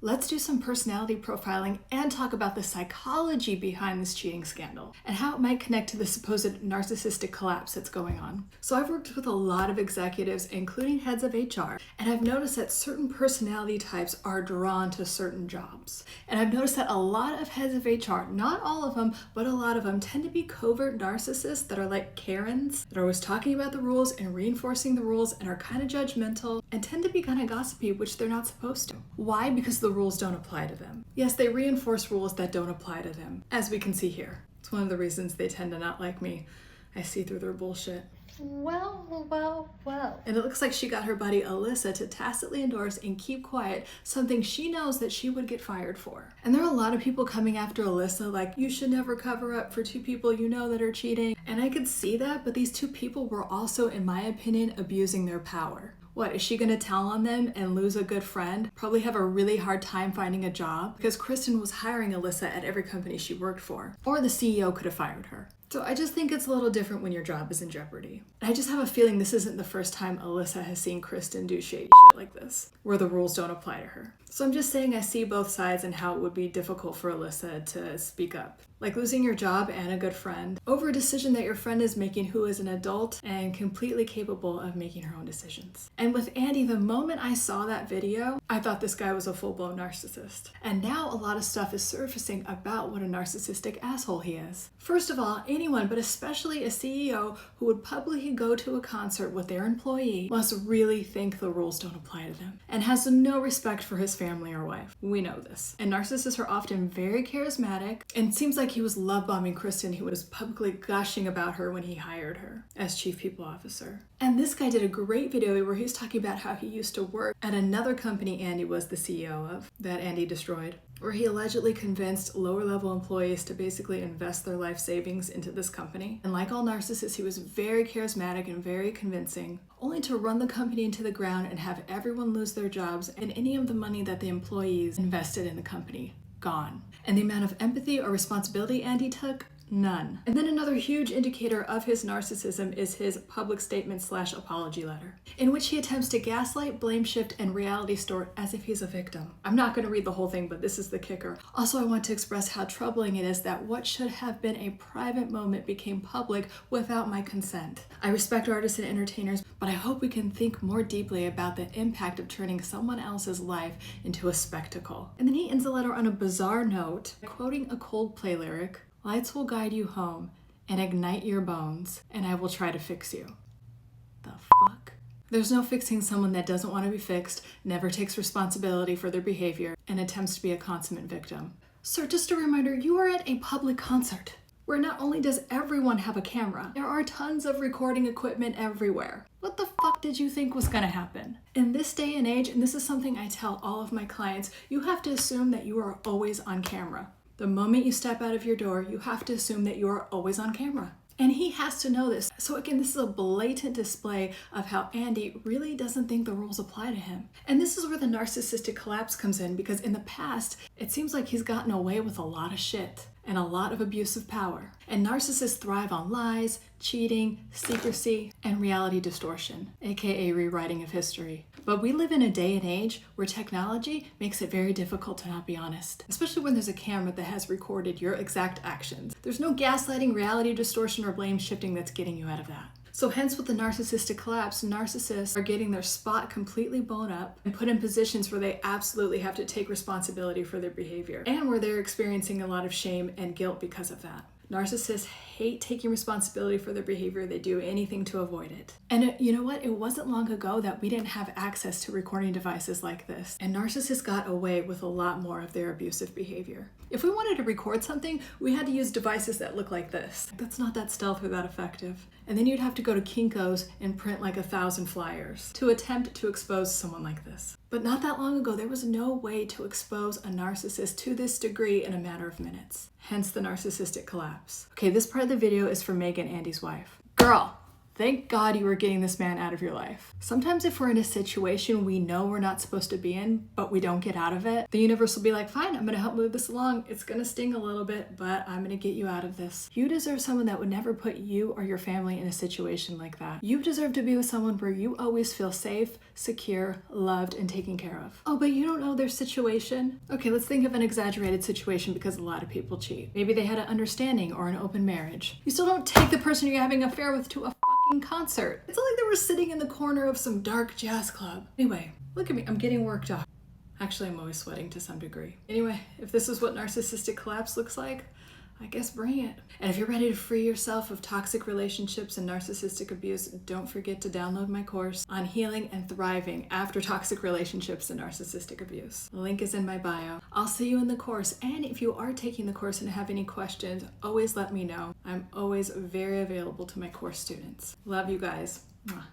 Let's do some personality profiling and talk about the psychology behind this cheating scandal and how it might connect to the supposed narcissistic collapse that's going on. So I've worked with a lot of executives, including heads of HR, and I've noticed that certain personality types are drawn to certain jobs. And I've noticed that a lot of heads of HR, not all of them, but a lot of them tend to be covert narcissists that are like Karens, that are always talking about the rules and reinforcing the rules and are kind of judgmental and tend to be kind of gossipy, which they're not supposed to. Why? Because the rules don't apply to them. Yes, they reinforce rules that don't apply to them, as we can see here. It's one of the reasons they tend to not like me. I see through their bullshit. Well. And it looks like she got her buddy Alyssa to tacitly endorse and keep quiet something she knows that she would get fired for. And there are a lot of people coming after Alyssa like, you should never cover up for two people you know that are cheating. And I could see that, but these two people were also, in my opinion, abusing their power. What, is she gonna tell on them and lose a good friend? Probably have a really hard time finding a job? Because Kristen was hiring Alyssa at every company she worked for. Or the CEO could have fired her. So I just think it's a little different when your job is in jeopardy. I just have a feeling this isn't the first time Alyssa has seen Kristen do shady shit like this, where the rules don't apply to her. So I'm just saying I see both sides and how it would be difficult for Alyssa to speak up. Like losing your job and a good friend over a decision that your friend is making who is an adult and completely capable of making her own decisions. And with Andy, the moment I saw that video, I thought this guy was a full-blown narcissist. And now a lot of stuff is surfacing about what a narcissistic asshole he is. First of all, anyone, but especially a CEO who would publicly go to a concert with their employee must really think the rules don't apply to them and has no respect for his family or wife. We know this. And narcissists are often very charismatic, and it seems like he was love bombing Kristen. He was publicly gushing about her when he hired her as chief people officer. And this guy did a great video where he was talking about how he used to work at another company Andy was the CEO of, that Andy destroyed, where he allegedly convinced lower level employees to basically invest their life savings into this company. And like all narcissists, he was very charismatic and very convincing, only to run the company into the ground and have everyone lose their jobs and any of the money that the employees invested in the company gone. And the amount of empathy or responsibility Andy took, none. And then another huge indicator of his narcissism is his public statement / apology letter, in which he attempts to gaslight, blame shift, and reality distort as if he's a victim. I'm not going to read the whole thing, but this is the kicker. Also, I want to express how troubling it is that what should have been a private moment became public without my consent. I respect artists and entertainers, but I hope we can think more deeply about the impact of turning someone else's life into a spectacle. And then he ends the letter on a bizarre note, quoting a Coldplay lyric, "Lights will guide you home and ignite your bones, and I will try to fix you." The fuck? There's no fixing someone that doesn't want to be fixed, never takes responsibility for their behavior, and attempts to be a consummate victim. Sir, just a reminder, you are at a public concert where not only does everyone have a camera, there are tons of recording equipment everywhere. What the fuck did you think was gonna happen? In this day and age, and this is something I tell all of my clients, you have to assume that you are always on camera. The moment you step out of your door, you have to assume that you are always on camera. And he has to know this. So again, this is a blatant display of how Andy really doesn't think the rules apply to him. And this is where the narcissistic collapse comes in, because in the past, it seems like he's gotten away with a lot of shit and a lot of abuse of power. And narcissists thrive on lies, cheating, secrecy, and reality distortion, aka rewriting of history. But we live in a day and age where technology makes it very difficult to not be honest, especially when there's a camera that has recorded your exact actions. There's no gaslighting, reality distortion, or blame shifting that's getting you out of that. So hence with the narcissistic collapse, narcissists are getting their spot completely blown up and put in positions where they absolutely have to take responsibility for their behavior and where they're experiencing a lot of shame and guilt because of that. Narcissists hate taking responsibility for their behavior. They do anything to avoid it. And you know what? It wasn't long ago that we didn't have access to recording devices like this. And narcissists got away with a lot more of their abusive behavior. If we wanted to record something, we had to use devices that look like this. That's not that stealth or that effective. And then you'd have to go to Kinko's and print like 1,000 flyers to attempt to expose someone like this. But not that long ago, there was no way to expose a narcissist to this degree in a matter of minutes. Hence the narcissistic collapse. Okay, this part of the video is for Megan, Andy's wife. Girl, Thank God you were getting this man out of your life. Sometimes if we're in a situation we know we're not supposed to be in, but we don't get out of it, the universe will be like, fine, I'm gonna help move this along. It's gonna sting a little bit, but I'm gonna get you out of this. You deserve someone that would never put you or your family in a situation like that. You deserve to be with someone where you always feel safe, secure, loved, and taken care of. Oh, but you don't know their situation? Okay, let's think of an exaggerated situation because a lot of people cheat. Maybe they had an understanding or an open marriage. You still don't take the person you're having an affair with to a concert. It's not like they were sitting in the corner of some dark jazz club. Anyway, look at me, I'm getting worked up. Actually, I'm always sweating to some degree. Anyway, if this is what narcissistic collapse looks like, I guess bring it. And if you're ready to free yourself of toxic relationships and narcissistic abuse, don't forget to download my course on healing and thriving after toxic relationships and narcissistic abuse. The link is in my bio. I'll see you in the course. And if you are taking the course and have any questions, always let me know. I'm always very available to my course students. Love you guys. Mwah.